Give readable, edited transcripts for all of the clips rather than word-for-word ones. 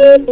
Good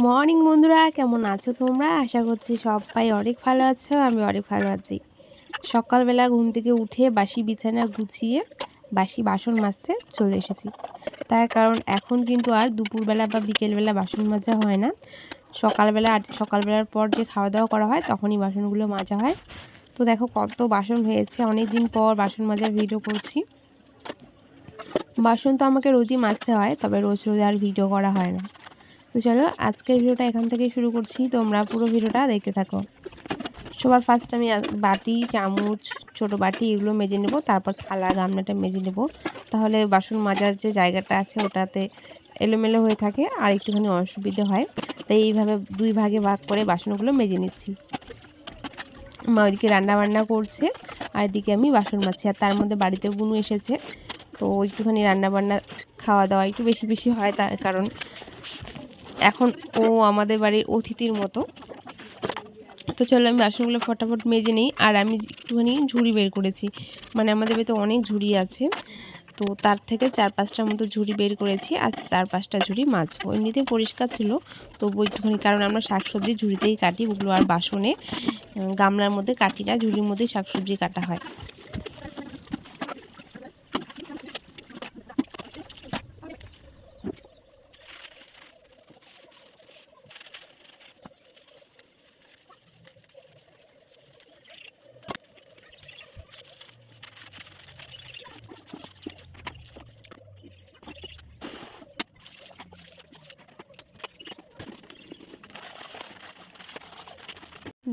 morning বন্ধুরা, কেমন আছো তোমরা? আশা করছি সবাই অনেক ভালো আছো। আমি অনেক ভালো আছি। সকালবেলা ঘুম থেকে উঠে বাসি বিছানা গুছিয়ে বাসি বাসন মাজতে চলে এসেছি। তার কারণ এখন কিন্তু আর দুপুরবেলা বা বিকেলবেলা বাসন মাজা হয় না। সকালবেলার পর যে খাওয়া দাওয়া করা হয় তখনই বাসনগুলো মাজা হয়। তো দেখো কত বাসন হয়েছে, অনেক দিন পর বাসন মাজার ভিডিও করছি। বাসন তো আমাকে রোজই মাজতে হয়, তবে রোজ রোজ আর ভিডিও করা হয় না। তো চলো আজকের ভিডিওটা এখান থেকে শুরু করছি, তোমরা পুরো ভিডিওটা দেখতে থাকো। সবার ফার্স্ট আমি বাটি, চামচ, ছোট বাটি এগুলো মেজে নেব, তারপর থালা গামলাটা মেজে নেব। তাহলে বাসন মাজার যে জায়গাটা আছে ওটাতে এলোমেলো হয়ে থাকে আর একটুখানি অসুবিধা হয়। তাই এইভাবে দুই ভাগে ভাগ করে বাসনগুলো মেজে নিচ্ছি। মা ওইদিকে রান্নাবান্না করছে আর এদিকে আমি বাসন মাজছি। আর তার মধ্যে বাড়িতে বুনু এসেছে, তো একটুখানি রান্নাবান্না খাওয়া দাওয়া একটু বেশি বেশি হয়, তার কারণ এখন ও আমাদের বাড়ির অতিথির মতো। তো চলো আমি বাসনগুলো ফটাফট মেজে নিই। আর আমি একটুখানি ঝুড়ি বের করেছি, মানে আমাদের বাড়িতে অনেক ঝুড়ি আছে, তো তার থেকে 4-5টার মতো ঝুড়ি বের করেছি। আর 4-5টা ঝুড়ি মাজবো। এমনিতে পরিষ্কার ছিল, তবু একটুখানি, কারণ আমরা শাকসবজি ঝুড়িতেই কাটি, ওগুলো আর বাসনে গামলার মধ্যে কাটি না, ঝুড়ির মধ্যেই শাকসবজি কাটা হয়।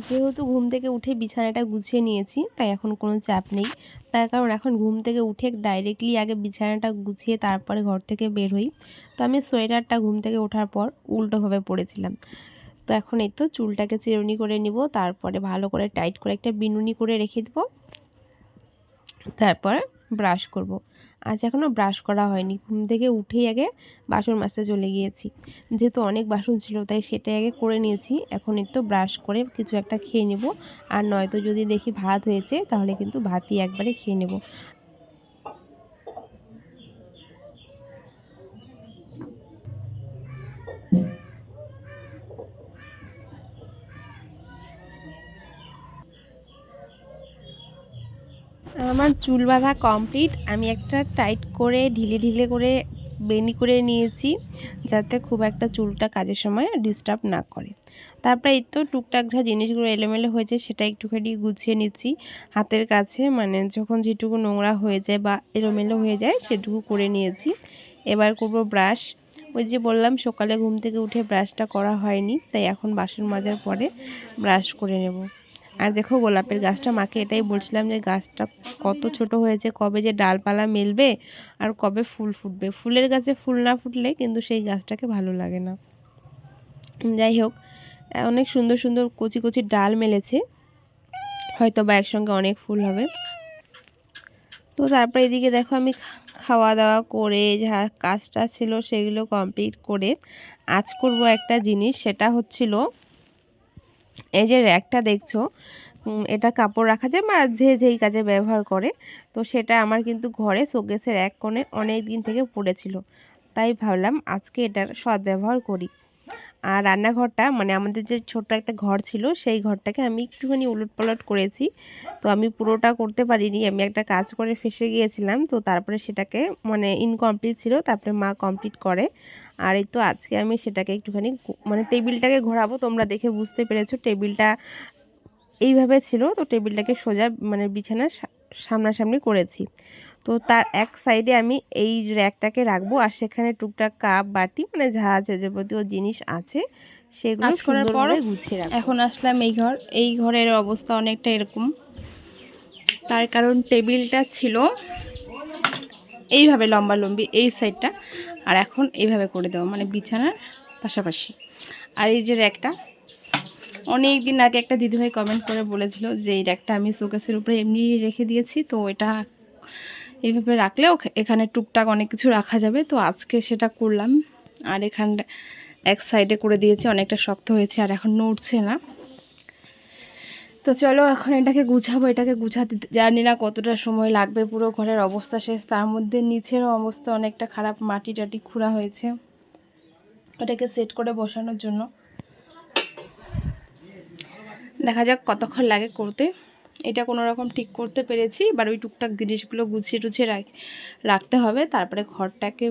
যেহেতু ঘুম থেকে উঠে বিছানাটা গুছিয়ে নিয়েছি, তাই এখন কোনো চাপ নেই। তার কারণ এখন ঘুম থেকে উঠে ডাইরেক্টলি আগে বিছানাটা গুছিয়ে তারপরে ঘর থেকে বের হই। তো আমি সোয়েটারটা ঘুম থেকে ওঠার পর উল্টোভাবে পরেছিলাম। তো এখন এই তো চুলটাকে চিরুনি করে নিব, তারপরে ভালো করে টাইট করে একটা বিনুনি করে রেখে দেবো, তারপরে ব্রাশ করব। আজ এখনও ব্রাশ করা হয়নি, ঘুম থেকে উঠেই আগে বাসন মাজতে চলে গিয়েছি। যেহেতু অনেক বাসন ছিল তাই সেটাই আগে করে নিয়েছি। এখন একটু ব্রাশ করে কিছু একটা খেয়ে নেব, আর নয়তো যদি দেখি ভাত হয়েছে তাহলে কিন্তু ভাতই একবারে খেয়ে নেব। আমার চুল বাঁধা কমপ্লিট। আমি একটা টাইট করে ঢিলে ঢিলে করে বেনি করে নিয়েছি, যাতে খুব একটা চুলটা কাজের সময় ডিস্টার্ব না করে। তারপরে এই তো টুকটাক যা জিনিসগুলো এলোমেলো হয়েছে সেটা একটুখানি গুছিয়ে নিচ্ছি হাতের কাছে, মানে যখন যেটুকু নোংরা হয়ে যায় বা এলোমেলো হয়ে যায় সেটুকু করে নিয়েছি। এবার করব ব্রাশ। ওই যে বললাম সকালে ঘুম থেকে উঠে ব্রাশটা করা হয়নি, তাই এখন বাসন মাজার পরে ব্রাশ করে নেব। আর দেখো গোলাপের গাছটা, মাকে এটাই বলছিলাম যে গাছটা কত ছোট হয়েছে, কবে যে ডালপালা মেলবে আর কবে ফুল ফুটবে। ফুলের গাছে ফুল না ফুটলে কিন্তু সেই গাছটাকে ভালো লাগে না। যাই হোক, অনেক সুন্দর সুন্দর কচি কচি ডাল মেলেছে, হয়তো বা একসঙ্গে অনেক ফুল হবে। তো তারপরে এদিকে দেখো আমি খাওয়া দাওয়া করে যা কাজটা ছিল সেগুলো কমপ্লিট করে আজ করব একটা জিনিস। সেটা হচ্ছিল এই যে র্যাকটা দেখছো, এটা কাপড় রাখা যায় বা যে যেই কাজে ব্যবহার করে। তো সেটা আমার কিন্তু ঘরে শোকেসের এক কোণে অনেক দিন থেকে পড়েছিল, তাই ভাবলাম আজকে এটার সদ্ব্যবহার করি। আর রান্নাঘরটা, মানে আমাদের যে ছোট্ট একটা ঘর ছিল সেই ঘরটাকে আমি একটুখানি উলটপালট করেছি। তো আমি পুরোটা করতে পারিনি, আমি একটা কাজ করে ফেঁসে গিয়েছিলাম, তো তারপরে সেটাকে মানে ইনকমপ্লিট ছিল, তারপরে মা কমপ্লিট করে। আর এই তো আজকে আমি সেটাকে একটুখানি মানে টেবিলটাকে ঘোরাবো। তোমরা দেখে বুঝতে পেরেছো টেবিলটা এইভাবে ছিল, তো টেবিলটাকে সোজা মানে বিছানার সামনাসামনি করেছি। তো তার এক সাইডে আমি এই র্যাকটাকে রাখবো, আর সেখানে টুকটাক কাপ বাটি মানে যা আছে যাবতীয় জিনিস আছে সেগুলো সুন্দরভাবে গুছিয়ে রাখবো। এখন আসলাম এই ঘরের অবস্থা অনেকটা এরকম, তার কারণ টেবিলটা ছিল এইভাবে লম্বালম্বি এই সাইডটা, আর এখন এইভাবে করে দেবো মানে বিছানার পাশাপাশি। আর এই যে র্যাকটা, অনেক দিন আগে একটা দিদিভাই কমেন্ট করে বলেছিল যে এই র্যাকটা আমি শোকেসের উপরে এমনি রেখে দিয়েছি, তো এটা এইভাবে রাখলেও এখানে টুকটাক অনেক কিছু রাখা যাবে। তো আজকে সেটা করলাম, আর এখানটা এক সাইডে করে দিয়েছি, অনেকটা শক্ত হয়েছে আর এখন নড়ছে না। তো চলো এখন এটাকে গুছাবো। এটাকে গুছাতে জানি না কতটা সময় লাগবে, পুরো ঘরের অবস্থা শেষ, তার মধ্যে নিচেরও অবস্থা অনেকটা খারাপ, মাটি টাটি খুঁড়া হয়েছে ওটাকে সেট করে বসানোর জন্য। দেখা যাক কতক্ষণ লাগে করতে। এটা কোনো রকম ঠিক করতে পেরেছি, এবার ওই টুকটাক জিনিসগুলো গুছিয়ে টুছিয়ে রাখতে হবে, তারপরে ঘরটাকে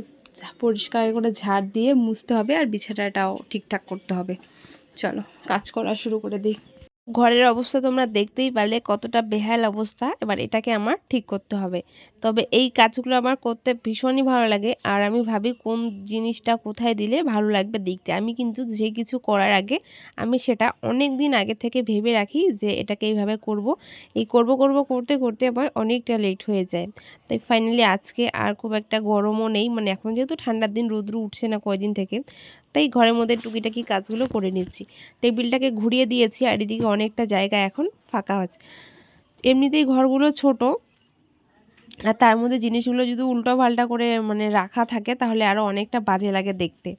পরিষ্কার করে ঝাড় দিয়ে মুছতে হবে, আর বিছানাটাও ঠিকঠাক করতে হবে। চলো কাজ করা শুরু করে দিই। ঘরের অবস্থা তোমরা দেখতেই পারলে কতটা বেহাল অবস্থা। এবার এটাকে আমার ঠিক করতে হবে। তবে এই কাজগুলো আমার করতে ভীষণই ভালো লাগে, আর আমি ভাবি কোন জিনিসটা কোথায় দিলে ভালো লাগবে দেখতে। আমি কিন্তু যে কিছু করার আগে আমি সেটা অনেক দিন আগে থেকে ভেবে রাখি যে এটাকে এইভাবে করব। এই করব করতে করতে আবার অনেকটা লেট হয়ে যায়। তাই ফাইনালি আজকে আর খুব একটা গরমও নেই, মানে এখন যেহেতু ঠান্ডার দিন, রৌদ্র উঠছে না কয়দিন থেকে, তাই ঘরের মধ্যে টুকিটাকি কাজগুলো করে নিচ্ছি। টেবিলটাকে ঘুরিয়ে দিয়েছি, আর এদিকে অনেকটা জায়গা এখন ফাঁকা আছে। এমনিতেই ঘরগুলো ছোট, আর তার মধ্যে জিনিসগুলো যদি উল্টো পাল্টা করে মানে রাখা থাকে তাহলে আরও অনেকটা বাজে লাগে দেখতে।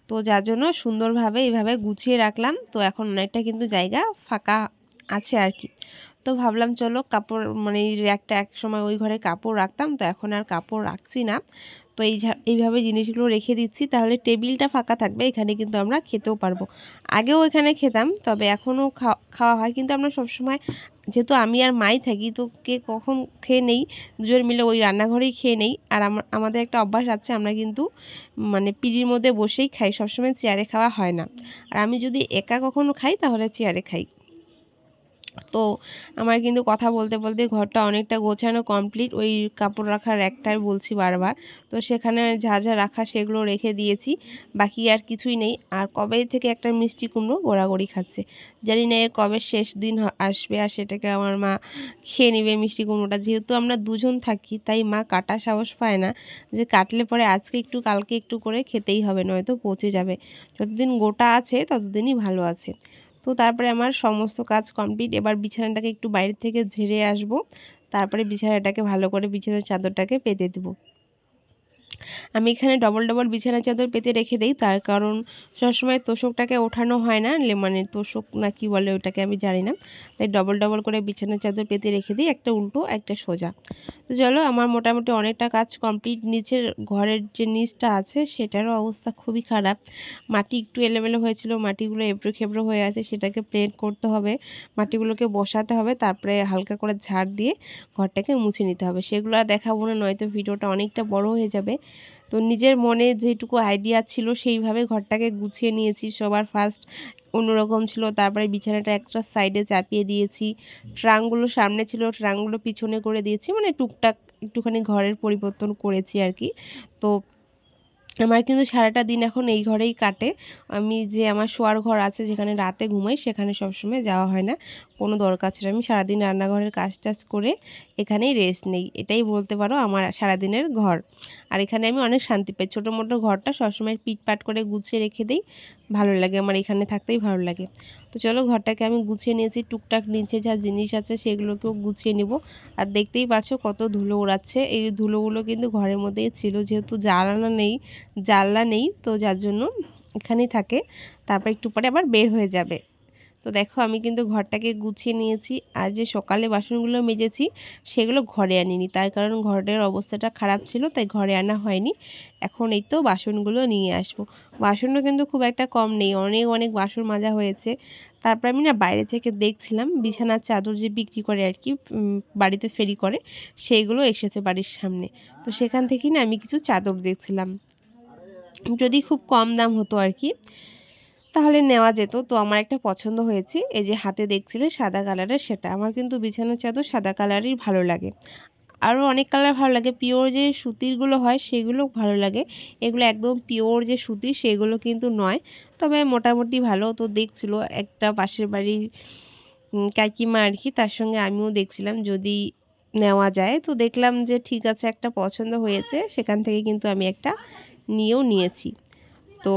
তো যার জন্য সুন্দরভাবে এইভাবে গুছিয়ে রাখলাম। তো এখন অনেকটা কিন্তু জায়গা ফাঁকা আছে আর কি। তো ভাবলাম চলো কাপড় মানে একটা এক সময় ওই ঘরে কাপড় রাখতাম, তো এখন আর কাপড় রাখছি না। তো এইভাবে জিনিসগুলো রেখে দিচ্ছি, তাহলে টেবিলটা ফাঁকা থাকবে, এখানে কিন্তু আমরা খেতেও পারবো। আগেও এখানে খেতাম, তবে এখনও খাওয়া হয়, কিন্তু আমরা সবসময় যেহেতু আমি আর মাই থাকি, তো কে কখন খেয়ে নেই, দুজন মিলে ওই রান্নাঘরেই খেয়ে নেই। আর আমাদের একটা অভ্যাস আছে, আমরা কিন্তু মানে পিঁড়ির মধ্যে বসেই খাই, সবসময় চেয়ারে খাওয়া হয় না। আর আমি যদি একা কখনো খাই তাহলে চেয়ারে খাই। তো আমার কিন্তু কথা বলতে বলতে ঘরটা অনেকটা গোছানো কমপ্লিট। ওই কাপড় রাখার একটাই বলছি বারবার, তো সেখানে যা যা রাখা সেগুলো রেখে দিয়েছি, বাকি আর কিছুই নেই। আর কবে থেকে একটা মিষ্টি কুমড়ো গোড়াগড়ি খাচ্ছে, জানি না এর কবে শেষ দিন আসবে, আর সেটাকে আমার মা খেয়ে নেবে মিষ্টি কুমড়োটা। যেহেতু আমরা দুজন থাকি তাই মা কাটা সাহস পায় না, যে কাটলে পরে আজকে একটু কালকে একটু করে খেতেই হবে, নয়তো পচে যাবে। যতদিন গোটা আছে ততদিনই ভালো আছে। তো তারপরে আমার সমস্ত কাজ কমপ্লিট। এবার বিছানাটাকে একটু বাইরে থেকে ঝেড়ে আসব, তারপরে বিছানাটাকে ভালো করে বিছানার চাদরটাকে পেতে দেবো। আমি এখানে ডবল ডবল বিছানা চাদর পেতে রেখে দেই, তার কারণ সবসময় তোষকটাকে ওঠানো হয় না, মানে তোষক না কি বলে ওটাকে আমি জানি না, তাই ডবল ডবল করে বিছানা চাদর পেতে রেখে দিই, একটা উল্টো একটা সোজা। তো চলো আমার মোটামুটি অনেকটা কাজ কমপ্লিট। নিচের ঘরের যে নিচটা আছে সেটারও অবস্থা খুবই খারাপ, মাটি একটু এলোমেলো হয়েছিল, মাটিগুলো এবড়ো খেবড়ো হয়ে আছে, সেটাকে প্লেন করতে হবে, মাটিগুলোকে বসাতে হবে, তারপরে হালকা করে ঝাড় দিয়ে ঘরটাকে মুছে নিতে হবে। সেগুলো আর দেখাবো না, নয়তো ভিডিওটা অনেকটা বড় হয়ে যাবে। তো নিজের মনে যেটুকু আইডিয়া ছিল সেইভাবে ঘরটাকে গুছিয়ে নিয়েছি। সবার ফার্স্ট অন্যরকম ছিল, তারপরে বিছানাটা একটা সাইডে চাপিয়ে দিয়েছি, ট্রাঙ্কগুলো সামনে ছিল ট্রাঙ্কগুলো পিছনে করে দিয়েছি, মানে টুকটাক একটুখানি ঘরের পরিবর্তন করেছি আর কি। তো আমার কিন্তু সারাটা দিন এখন এই ঘরেই কাটে। আমি যে আমার শোয়ার ঘর আছে যেখানে রাতে ঘুমাই, সেখানে সবসময় যাওয়া হয় না, কোনো দরকার ছিল। আমি সারাদিন রান্নাঘরের কাজ টাজ করে এখানেই রেস্ট নেই, এটাই বলতে পারো আমার সারাদিনের ঘর। আর এখানে আমি অনেক শান্তি পাই, ছোটো মোটো ঘরটা সবসময় পিটপাট করে গুছিয়ে রেখে দিই, ভালো লাগে আমার, এখানে থাকতেই ভালো লাগে। তো চলো ঘরটাকে আমি গুছিয়ে নিয়েছি, টুকটাক নিচে যা জিনিস আছে সেগুলোকেও গুছিয়ে নিব। আর দেখতেই পাচ্ছ কত ধুলো ওড়াচ্ছে, এই ধুলোগুলো কিন্তু ঘরের মধ্যেই ছিল, যেহেতু জানলা নেই, তো যার জন্য এখানেই থাকে, তারপর একটু পরে আবার বের হয়ে যাবে। তো দেখো আমি কিন্তু ঘরটাকে গুছিয়ে নিয়েছি। আর যে সকালে বাসনগুলো মেজেছি সেগুলো ঘরে আনিনি, তার কারণ ঘরের অবস্থাটা খারাপ ছিল, তাই ঘরে আনা হয়নি। এখন এই তো বাসনগুলো নিয়ে আসবো। বাসনও কিন্তু খুব একটা কম নেই, অনেক অনেক বাসন মাজা হয়েছে। তারপর আমি না বাইরে থেকে দেখছিলাম বিছানার চাদর যে বিক্রি করে আর কি, বাড়িতে ফেরি করে, সেইগুলো এসেছে বাড়ির সামনে। তো সেখান থেকেই না আমি কিছু চাদর দেখছিলাম, যদি খুব কম দাম হতো আর কি তাহলে নেওয়া যেত। তো আমার একটা পছন্দ হয়েছে, এই যে হাতে দেখছিলে সাদা কালারের, সেটা আমার কিন্তু বিছানার চাদর সাদা কালারই ভালো লাগে। আরও অনেক কালার ভালো লাগে, পিওর যে সুতিরগুলো হয় সেগুলো ভালো লাগে। এগুলো একদম পিওর যে সুতি সেগুলো কিন্তু নয়, তবে মোটামুটি ভালো। তো দেখছিল একটা পাশের বাড়ির কাকিমা আর কি, তার সঙ্গে আমিও দেখছিলাম যদি নেওয়া যায়। তো দেখলাম যে ঠিক আছে, একটা পছন্দ হয়েছে, সেখান থেকে কিন্তু আমি একটা নিয়েও নিয়েছি। তো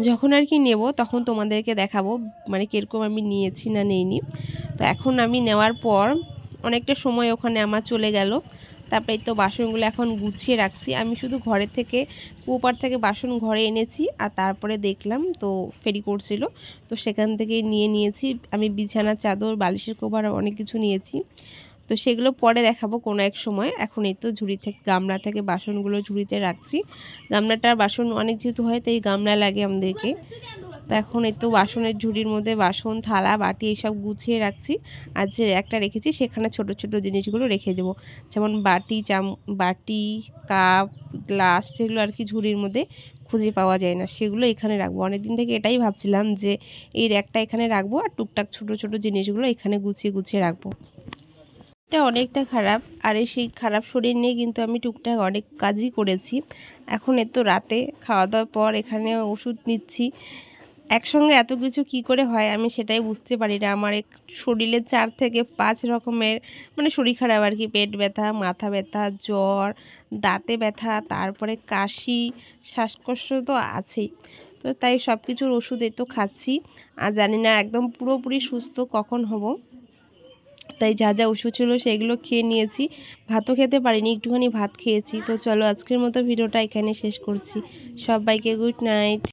যখন আর কি নেব তখন তোমাদেরকে দেখাবো মানে কীরকম আমি নিয়েছি না নেইনি। তো এখন আমি নেওয়ার পর অনেকটা সময় ওখানে আমার চলে গেল। তারপরে তো বাসনগুলো এখন গুছিয়ে রাখছি। আমি শুধু ঘরের থেকে কুয়োপাড় থেকে বাসন ঘরে এনেছি, আর তারপরে দেখলাম তো ফেরি করছিল, তো সেখান থেকে নিয়ে নিয়েছি। আমি বিছানার চাদর, বালিশের কভার অনেক কিছু নিয়েছি, তো সেগুলো পরে দেখাবো কোনো এক সময়। এখন এই তো ঝুড়ি থেকে গামলা থেকে বাসনগুলো ঝুড়িতে রাখছি। গামলাটার বাসন অনেক যেহেতু হয় তাই গামলা লাগে আমাদেরকে। তো এখন এই তো বাসনের ঝুড়ির মধ্যে বাসন, থালা, বাটি এইসব গুছিয়ে রাখছি। আর যে একটা রেখেছি সেখানে ছোট ছোট জিনিসগুলো রেখে দেবো, যেমন বাটি, কাপ, গ্লাস, যেগুলো আর কি ঝুড়ির মধ্যে খুঁজে পাওয়া যায় না সেগুলো এখানে রাখবো। অনেকদিন থেকে এটাই ভাবছিলাম যে এই র্যাকটা এখানে রাখবো আর টুকটাক ছোট ছোট জিনিসগুলো এখানে গুছিয়ে গুছিয়ে রাখবো। এটা অনেকটা খারাপ, আর সেই খারাপ শরীর নিয়ে কিন্তু আমি টুকটাক অনেক কাজই করেছি। এখন এত রাতে খাওয়া দাওয়ার পর এখানে ওষুধ নিচ্ছি, একসঙ্গে এত কিছু কি করে হয় আমি সেটাই বুঝতে পারি না। আমার শরীরে 4 থেকে 5 রকমের মানে শরীর খারাপ আর কি, পেট ব্যথা, মাথা ব্যথা, জ্বর, দাঁতে ব্যথা, তারপরে কাশি, শ্বাসকষ্ট তো আছেই। তো তাই সব কিছুর ওষুধ তো খাচ্ছি, আর জানি না একদম পুরোপুরি সুস্থ কখন হব। তাই যা যা ওষুধ ছিল সেগুলো খেয়ে নিয়েছি, ভাতও খেতে পারিনি, একটুখানি ভাত খেয়েছি। তো চলো আজকের মতো ভিডিওটা এখানে শেষ করছি। সবাইকে গুড নাইট।